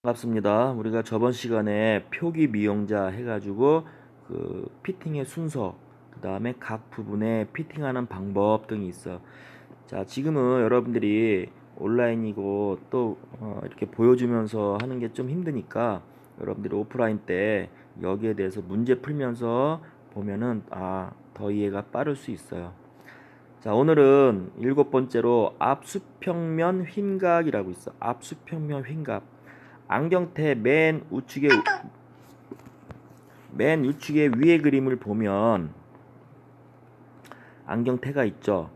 반갑습니다. 우리가 저번 시간에 표기 미용자 해가지고 그 피팅의 순서, 그 다음에 각 부분에 피팅하는 방법 등이 있어. 자, 지금은 여러분들이 온라인이고 또 이렇게 보여주면서 하는 게 좀 힘드니까 여러분들이 오프라인 때 여기에 대해서 문제 풀면서 보면은 더 이해가 빠를 수 있어요. 자, 오늘은 일곱 번째로 앞수평면 휭각이라고 있어. 앞수평면 휭각. 안경테 맨 우측에 위에 그림을 보면 안경테가 있죠.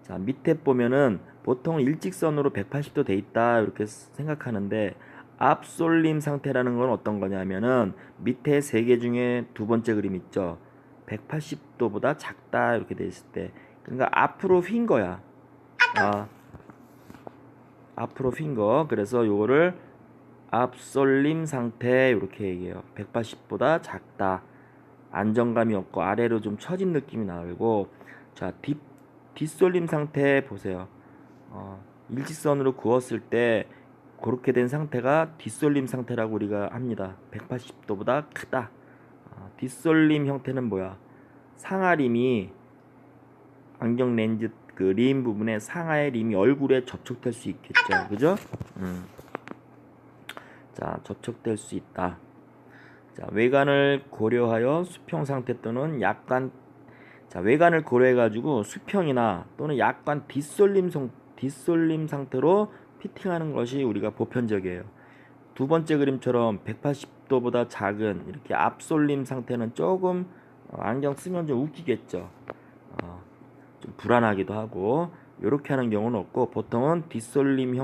자, 밑에 보면은 보통 일직선으로 180도 돼 있다 이렇게 생각하는데 앞솔림 상태라는 건 어떤 거냐면은 밑에 세 개 중에 두 번째 그림 있죠. 180도보다 작다 이렇게 돼 있을 때, 그러니까 앞으로 휭 거야. 아, 앞으로 휭 거. 그래서 요거를 앞솔림 상태 이렇게 얘기해요. 180보다 작다. 안정감이 없고 아래로 좀 처진 느낌이 나고. 자, 뒷솔림 상태 보세요. 일직선으로 그었을 때 그렇게 된 상태가 뒷솔림 상태라고 우리가 합니다. 180도보다 크다. 뒷솔림 형태는 뭐야? 상하림이 안경 렌즈 그 림 부분에 상하의 림이 얼굴에 접촉될 수 있겠죠. 그죠? 자, 접촉될 수 있다. 자, 외관을 고려하여 수평 상태 또는 약간, 자, 외관을 고려해 가지고 수평이나 또는 약간 뒷솔림 상태로 피팅하는 것이 우리가 보편적이에요. 두 번째 그림처럼 180도보다 작은 이렇게 앞솔림 상태는 조금 안경 쓰면 좀 웃기겠죠. 좀 불안하기도 하고, 이렇게 하는 경우는 없고 보통은 뒷솔림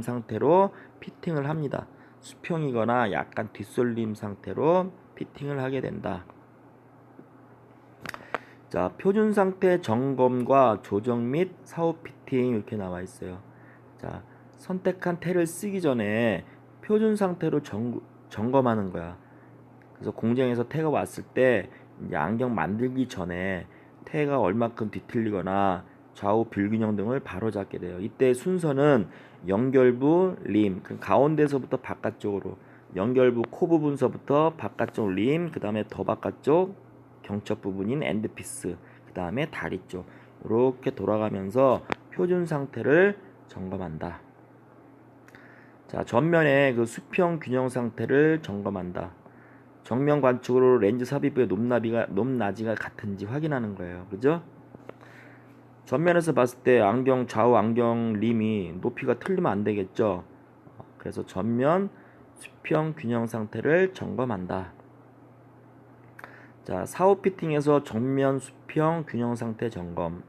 상태로 피팅을 합니다. 수평이거나 약간 뒷솔림 상태로 피팅을 하게 된다. 자, 표준 상태 점검과 조정 및 사후 피팅 이렇게 나와 있어요. 자, 선택한 테를 쓰기 전에 표준 상태로 점검하는 거야. 그래서 공장에서 테가 왔을 때 이제 안경 만들기 전에 테가 얼마큼 뒤틀리거나 좌우 불균형 등을 바로잡게 돼요. 이때 순서는 연결부 림, 그 가운데서부터 바깥쪽으로, 연결부 코 부분서부터 바깥쪽 림, 그 다음에 더 바깥쪽 경첩 부분인 엔드피스, 그 다음에 다리 쪽, 이렇게 돌아가면서 표준 상태를 점검한다. 자, 전면의 그 수평 균형 상태를 점검한다. 정면 관측으로 렌즈 삽입부의 높낮이가 같은지 확인하는 거예요. 그죠? 전면에서 봤을 때 좌우 안경 림이 높이가 틀리면 안 되겠죠. 그래서 전면 수평 균형 상태를 점검한다. 자, 사후 피팅에서 정면 수평 균형 상태 점검.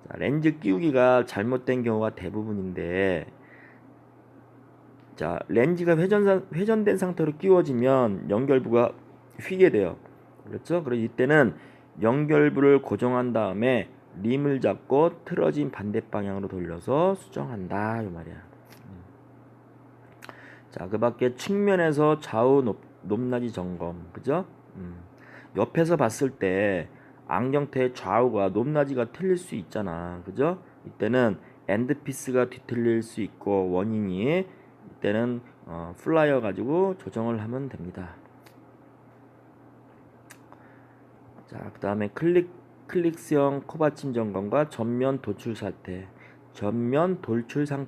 자, 렌즈 끼우기가 잘못된 경우가 대부분인데, 자, 렌즈가 회전된 상태로 끼워지면 연결부가 휘게 돼요. 그렇죠? 그래서 이때는 연결부를 고정한 다음에 림을 잡고 틀어진 반대 방향으로 돌려서 수정한다 이 말이야. 자, 그 밖에 측면에서 좌우 높낮이 점검, 그죠? 옆에서 봤을 때 안경테의 좌우가 높낮이가 틀릴 수 있잖아, 그죠? 이때는 엔드피스가 뒤틀릴 수 있고, 원인이 이때는 플라이어 가지고 조정을 하면 됩니다. 자, 그 다음에 클릭스형 코받침 점검과 전면 돌출 상태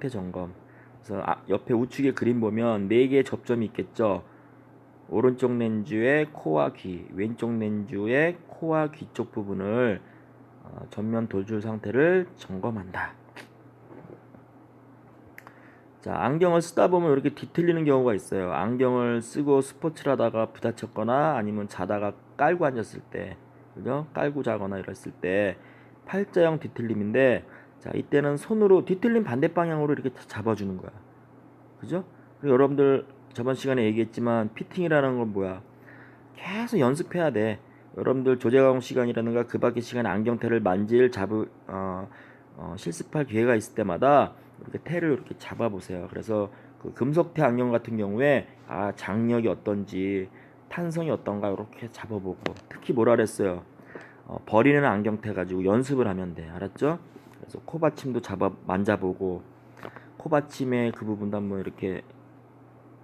점검. 그래서 옆에 우측에 그림 보면 4개의 접점이 있겠죠. 오른쪽 렌즈의 코와 귀, 왼쪽 렌즈의 코와 귀 쪽 부분을 전면 돌출 상태를 점검한다. 자, 안경을 쓰다 보면 이렇게 뒤틀리는 경우가 있어요. 안경을 쓰고 스포츠를 하다가 부딪혔거나 아니면 자다가 깔고 앉았을 때, 그죠? 깔고 자거나 이랬을 때 팔자형 뒤틀림인데, 자, 이때는 손으로 뒤틀림 반대 방향으로 이렇게 잡아주는 거야. 그죠? 그리고 여러분들 저번 시간에 얘기했지만 피팅이라는 건 뭐야? 계속 연습해야 돼. 여러분들 조제가공 시간이라든가 그 밖의 시간에 안경테를 실습할 기회가 있을 때마다 이렇게 테를 이렇게 잡아보세요. 그래서 그 금속테 안경 같은 경우에 장력이 어떤지, 탄성이 어떤가 이렇게 잡아보고, 특히 뭐라 그랬어요? 버리는 안경테 가지고 연습을 하면 돼. 알았죠? 그래서 코받침도 만져보고, 코받침의 그 부분도 한번 이렇게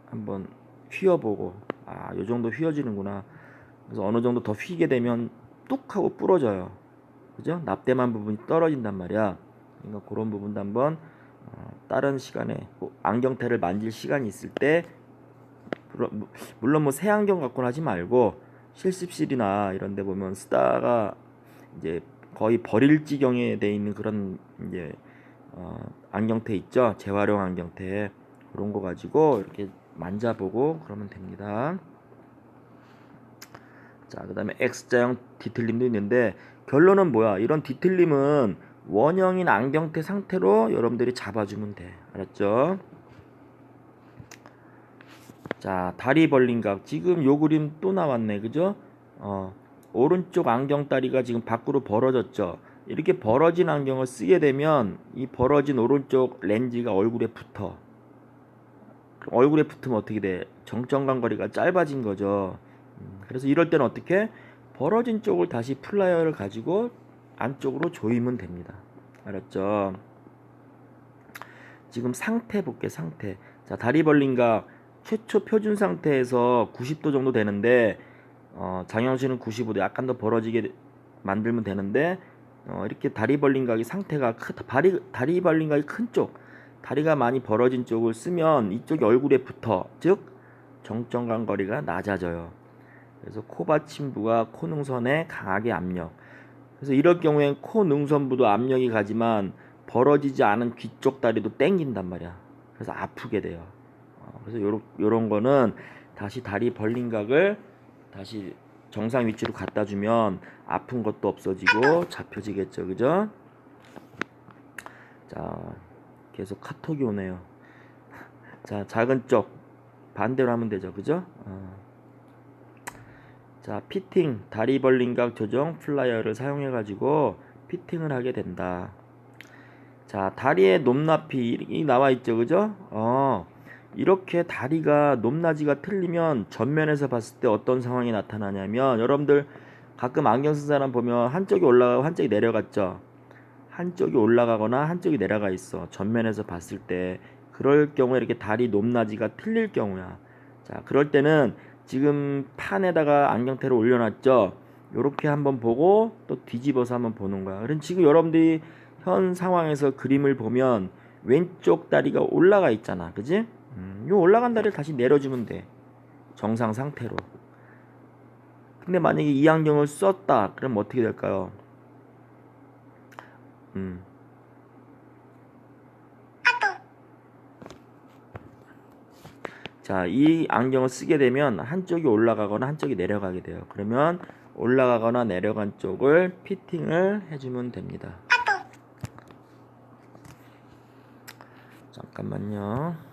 한번 휘어보고, 아, 요 정도 휘어지는구나. 그래서 어느 정도 더 휘게 되면 뚝 하고 부러져요. 그죠? 납땜한 부분이 떨어진단 말이야. 그러니까 그런 부분도 한번 다른 시간에 안경테를 만질 시간이 있을 때, 물론 뭐 새 안경 갖고는 하지 말고 실습실이나 이런 데 보면 쓰다가 이제 거의 버릴 지경에 돼 있는 그런 이제 안경테 있죠? 재활용 안경테. 그런 거 가지고 이렇게 만져보고 그러면 됩니다. 자, 그 다음에 X자형 뒤틀림도 있는데, 결론은 뭐야? 이런 뒤틀림은 원형인 안경테 상태로 여러분들이 잡아주면 돼. 알았죠? 자, 다리 벌린 각. 지금 요 그림 또 나왔네. 그죠? 오른쪽 안경다리가 지금 밖으로 벌어졌죠? 이렇게 벌어진 안경을 쓰게 되면 이 벌어진 오른쪽 렌즈가 얼굴에 붙어. 얼굴에 붙으면 어떻게 돼? 정점간 거리가 짧아진 거죠. 그래서 이럴 때는 어떻게? 벌어진 쪽을 다시 플라이어를 가지고 안쪽으로 조이면 됩니다. 알았죠? 지금 상태 볼게. 상태. 자, 다리 벌린 각 최초 표준 상태에서 90도 정도 되는데, 장영씨는 95도 약간 더 벌어지게 만들면 되는데, 이렇게 다리 벌린 각이 상태가 다리 벌린 각이 큰 쪽, 다리가 많이 벌어진 쪽을 쓰면 이쪽이 얼굴에 붙어. 즉 정점간 거리가 낮아져요. 그래서 코받침부가 코능선에 강하게 압력. 그래서 이럴 경우엔 코능선부도 압력이 가지만 벌어지지 않은 귀 쪽 다리도 땡긴단 말이야. 그래서 아프게 돼요. 그래서 요런 거는 다시 다리 벌린 각을 다시 정상 위치로 갖다 주면 아픈 것도 없어지고 잡혀지겠죠. 그죠? 자, 계속 카톡이 오네요. 자, 작은 쪽 반대로 하면 되죠. 그죠? 자, 피팅, 다리 벌린 각 조정 플라이어를 사용해 가지고 피팅을 하게 된다. 자, 다리의 높낮이 나와 있죠. 그죠? 이렇게 다리가 높낮이가 틀리면 전면에서 봤을 때 어떤 상황이 나타나냐면, 여러분들 가끔 안경 쓴 사람 보면 한쪽이 올라가고 한쪽이 내려갔죠. 한쪽이 올라가거나 한쪽이 내려가 있어. 전면에서 봤을 때. 그럴 경우에 이렇게 다리 높낮이가 틀릴 경우야. 자, 그럴 때는 지금 판에다가 안경테를 올려놨죠. 요렇게 한번 보고 또 뒤집어서 한번 보는 거야. 그럼 지금 여러분들이 현 상황에서 그림을 보면 왼쪽 다리가 올라가 있잖아. 그지? 요 올라간 다리를 다시 내려주면 돼. 정상 상태로. 근데 만약에 이 안경을 썼다. 그럼 어떻게 될까요? 자, 이 안경을 쓰게 되면 한쪽이 올라가거나 한쪽이 내려가게 돼요. 그러면 올라가거나 내려간 쪽을 피팅을 해주면 됩니다. 잠깐만요.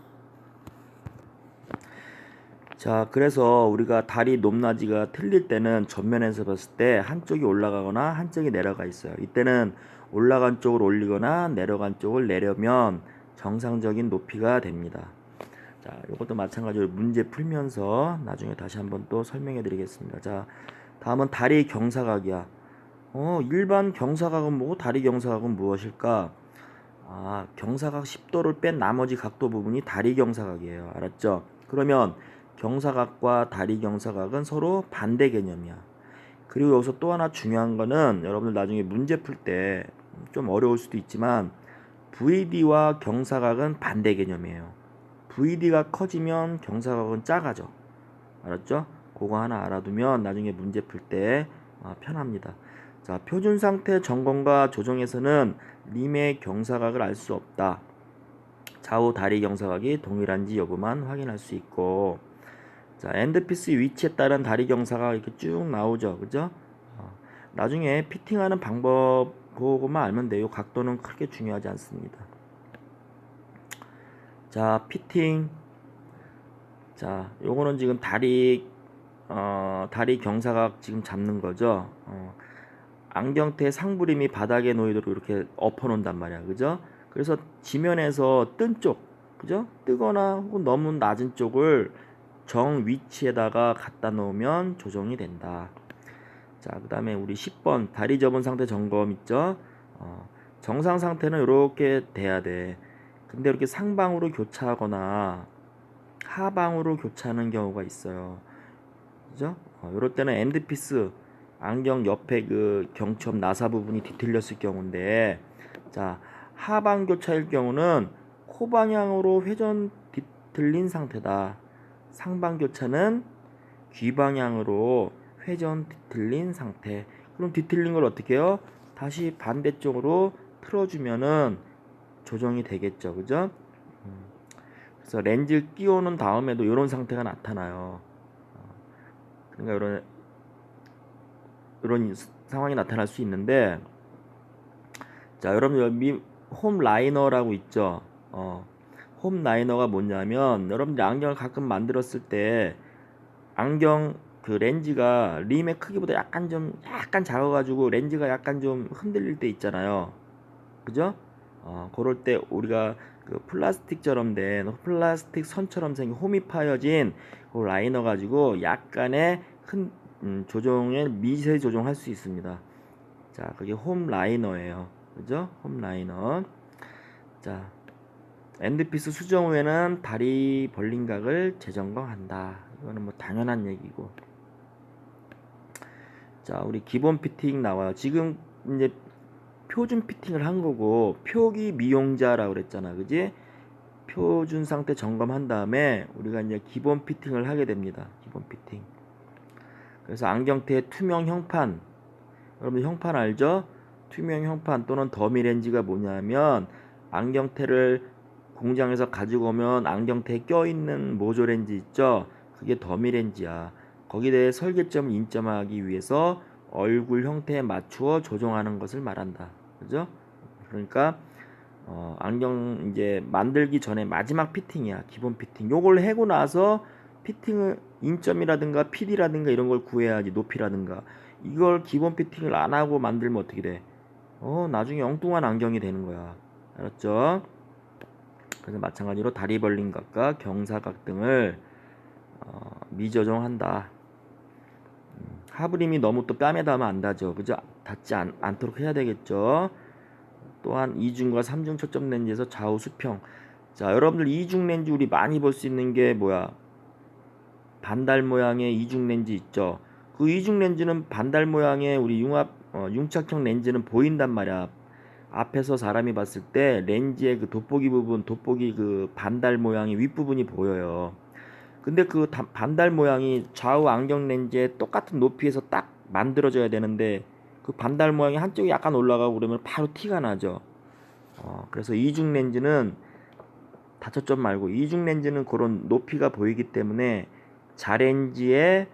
자, 그래서 우리가 다리 높낮이가 틀릴 때는 전면에서 봤을 때 한쪽이 올라가거나 한쪽이 내려가 있어요. 이때는 올라간 쪽을 올리거나 내려간 쪽을 내려면 정상적인 높이가 됩니다. 자, 이것도 마찬가지로 문제 풀면서 나중에 다시 한번 또 설명해 드리겠습니다. 자, 다음은 다리 경사각이야. 일반 경사각은 뭐고 다리 경사각은 무엇일까? 경사각 10도를 뺀 나머지 각도 부분이 다리 경사각이에요. 알았죠? 그러면 경사각과 다리 경사각은 서로 반대 개념이야. 그리고 여기서 또 하나 중요한 거는, 여러분들 나중에 문제 풀 때 좀 어려울 수도 있지만 VD와 경사각은 반대 개념이에요. VD가 커지면 경사각은 작아져. 알았죠? 그거 하나 알아두면 나중에 문제 풀 때 편합니다. 자, 표준 상태 점검과 조정에서는 림의 경사각을 알 수 없다. 좌우 다리 경사각이 동일한지 여부만 확인할 수 있고, 자, 엔드피스 위치에 따른 다리 경사각 이렇게 쭉 나오죠. 그죠? 나중에 피팅하는 방법 그거만 알면 돼요. 각도는 크게 중요하지 않습니다. 자, 피팅. 자, 요거는 지금 다리 경사각 지금 잡는 거죠. 안경테 상부림이 바닥에 놓이도록 이렇게 엎어 놓는단 말이야. 그죠? 그래서 지면에서 뜬 쪽, 그죠? 뜨거나 혹은 너무 낮은 쪽을 정 위치에다가 갖다 놓으면 조정이 된다. 자, 그 다음에 우리 10번 다리 접은 상태 점검 있죠? 정상 상태는 이렇게 돼야 돼. 근데 이렇게 상방으로 교차하거나 하방으로 교차하는 경우가 있어요. 그죠? 이럴 때는 엔드피스 안경 옆에 그 경첩 나사 부분이 뒤틀렸을 경우인데, 자, 하방 교차일 경우는 코 방향으로 회전 뒤틀린 상태다. 상방 교차는 귀 방향으로 회전 뒤틀린 상태. 그럼 뒤틀린 걸 어떻게 해요? 다시 반대쪽으로 틀어주면은 조정이 되겠죠, 그죠? 그래서 렌즈 끼우는 다음에도 이런 상태가 나타나요. 그러니까 이런 상황이 나타날 수 있는데, 자, 여러분 여기 홈 라이너라고 있죠. 홈 라이너가 뭐냐면, 여러분들이 안경을 가끔 만들었을 때 안경 그 렌즈가 림의 크기보다 약간 작아가지고 렌즈가 약간 좀 흔들릴 때 있잖아요. 그죠? 그럴 때 우리가 그 플라스틱처럼 된 플라스틱 선처럼 생긴 홈이 파여진 그 라이너 가지고 약간의 조정을 미세 조정할 수 있습니다. 자, 그게 홈 라이너예요. 그죠? 홈 라이너. 자, 엔드피스 수정 후에는 다리 벌린 각을 재점검한다. 이거는 뭐 당연한 얘기고. 자, 우리 기본 피팅 나와요. 지금 이제 표준 피팅을 한 거고, 표기 미용자라고 그랬잖아. 그지? 표준 상태 점검한 다음에 우리가 이제 기본 피팅을 하게 됩니다. 기본 피팅. 그래서 안경테의 투명 형판, 여러분들 형판 알죠? 투명 형판 또는 더미 렌즈가 뭐냐면, 안경테를 공장에서 가지고 오면 안경테에 껴있는 모조 렌즈 있죠? 그게 더미 렌즈야. 거기에 대해 설계점을 인정하기 위해서 얼굴 형태에 맞추어 조정하는 것을 말한다. 그죠? 그러니까 안경 이제 만들기 전에 마지막 피팅이야. 기본 피팅. 요걸 해고 나서 피팅을 인점이라든가 PD라든가 이런 걸 구해야지. 높이라든가. 이걸 기본 피팅을 안 하고 만들면 어떻게 돼? 나중에 엉뚱한 안경이 되는 거야. 알았죠? 그래서 마찬가지로 다리 벌린 각과 경사각 등을 미조정한다. 하부림이 너무 또 뺨에 닿으면 안 닿죠. 그죠? 닿지 않도록 해야 되겠죠. 또한 이중과 삼중 초점 렌즈에서 좌우 수평. 자, 여러분들 이중 렌즈 우리 많이 볼 수 있는 게 뭐야? 반달 모양의 이중 렌즈 있죠. 그 이중 렌즈는 반달 모양의 우리 융착형 렌즈는 보인단 말이야. 앞에서 사람이 봤을 때 렌즈의 그 돋보기 그 반달 모양의 윗부분이 보여요. 근데 그 반달 모양이 좌우 안경 렌즈의 똑같은 높이에서 딱 만들어져야 되는데, 그 반달 모양이 한쪽이 약간 올라가고 그러면 바로 티가 나죠. 그래서 이중 렌즈는 다초점 말고 이중 렌즈는 그런 높이가 보이기 때문에 자렌즈의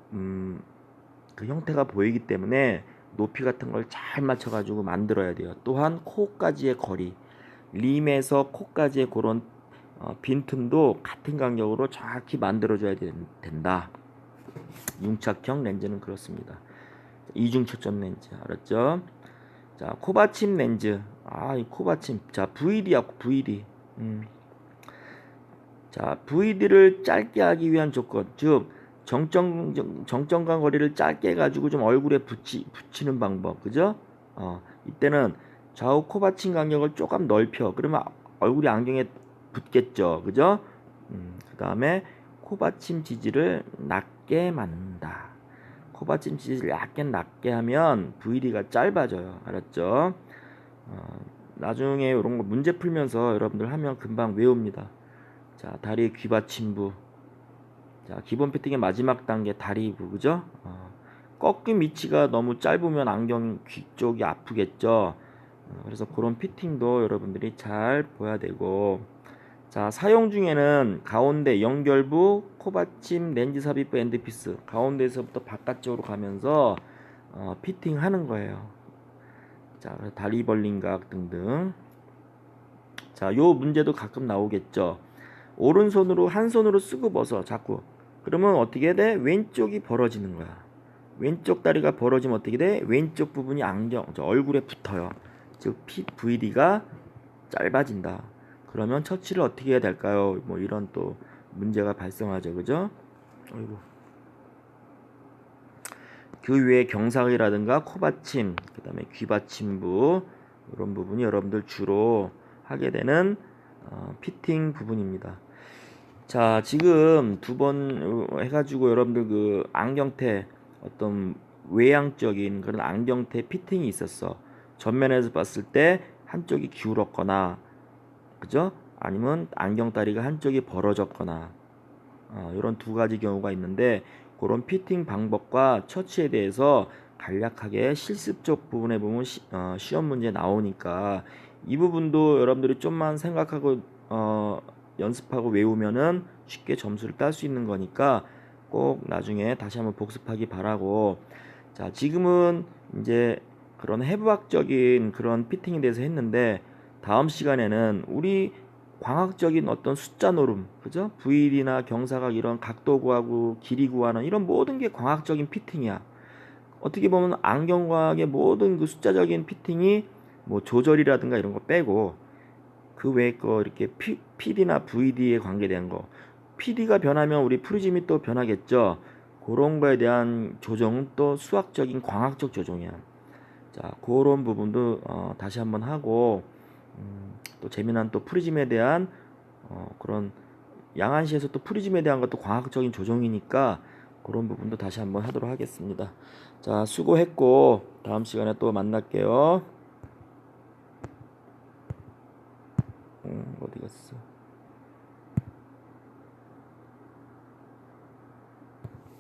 그 형태가 보이기 때문에 높이 같은 걸 잘 맞춰가지고 만들어야 돼요. 또한 코까지의 거리, 림에서 코까지의 그런 빈틈도 같은 간격으로 정확히 만들어줘야 된다. 융착형 렌즈는 그렇습니다. 이중 초점 렌즈 알았죠? 자, 코받침 렌즈. 이 코받침. 자, VD야, VD. 자, VD를 짧게 하기 위한 조건, 즉 정점과 거리를 짧게 해가지고 좀 얼굴에 붙이는 방법, 그죠? 이때는 좌우 코받침 간격을 조금 넓혀. 그러면 얼굴이 안경에 붙겠죠, 그죠? 그 다음에 코받침 지지를 낮게 만든다. 코받침 지지를 약간 낮게 하면 VD가 짧아져요, 알았죠? 나중에 이런 거 문제 풀면서 여러분들 하면 금방 외웁니다. 자, 다리 귀받침부. 자, 기본 피팅의 마지막 단계 다리부, 그죠? 꺾임 위치가 너무 짧으면 안경 귀 쪽이 아프겠죠. 그래서 그런 피팅도 여러분들이 잘 봐야 되고, 자, 사용 중에는 가운데 연결부, 코받침, 렌즈 삽입부, 엔드피스 가운데에서부터 바깥쪽으로 가면서 피팅하는 거예요. 자, 다리 벌린 각 등등. 자, 요 문제도 가끔 나오겠죠. 오른손으로 한 손으로 쓰고 벗어 자꾸. 그러면 어떻게 돼? 왼쪽이 벌어지는 거야. 왼쪽 다리가 벌어지면 어떻게 돼? 왼쪽 부분이 얼굴에 붙어요. 즉 VD가 짧아진다. 그러면 처치를 어떻게 해야 될까요? 뭐 이런 또 문제가 발생하죠, 그죠? 어이구. 그 외에 경사각이라든가 코받침, 그 다음에 귀받침부 이런 부분이 여러분들 주로 하게 되는 피팅 부분입니다. 자, 지금 두 번 해가지고 여러분들 그 안경테 어떤 외향적인 그런 안경테 피팅이 있었어. 전면에서 봤을 때 한쪽이 기울었거나, 그죠? 아니면 안경다리가 한쪽이 벌어졌거나, 이런 두 가지 경우가 있는데, 그런 피팅 방법과 처치에 대해서 간략하게 실습적 부분에 보면 시험 문제 나오니까 이 부분도 여러분들이 좀만 생각하고 연습하고 외우면은 쉽게 점수를 딸 수 있는 거니까 꼭 나중에 다시 한번 복습하기 바라고. 자, 지금은 이제 그런 해부학적인 그런 피팅에 대해서 했는데 다음 시간에는 우리 광학적인 어떤 숫자 노름, 그죠? VL이나 경사각 이런 각도 구하고 길이 구하는 이런 모든 게 광학적인 피팅이야. 어떻게 보면 안경과학의 모든 그 숫자적인 피팅이 뭐 조절이라든가 이런 거 빼고 그 외에 거 이렇게 PD나 VD에 관계된 거, PD가 변하면 우리 프리즘이 또 변하겠죠. 그런 거에 대한 조정은 또 수학적인 광학적 조정이야. 자, 그런 부분도 다시 한번 하고 또 재미난 또 프리즘에 대한 그런 양안시에서 또 프리즘에 대한 것도 광학적인 조정이니까 그런 부분도 다시 한번 하도록 하겠습니다. 자, 수고했고 다음 시간에 또 만날게요. 어디 갔어?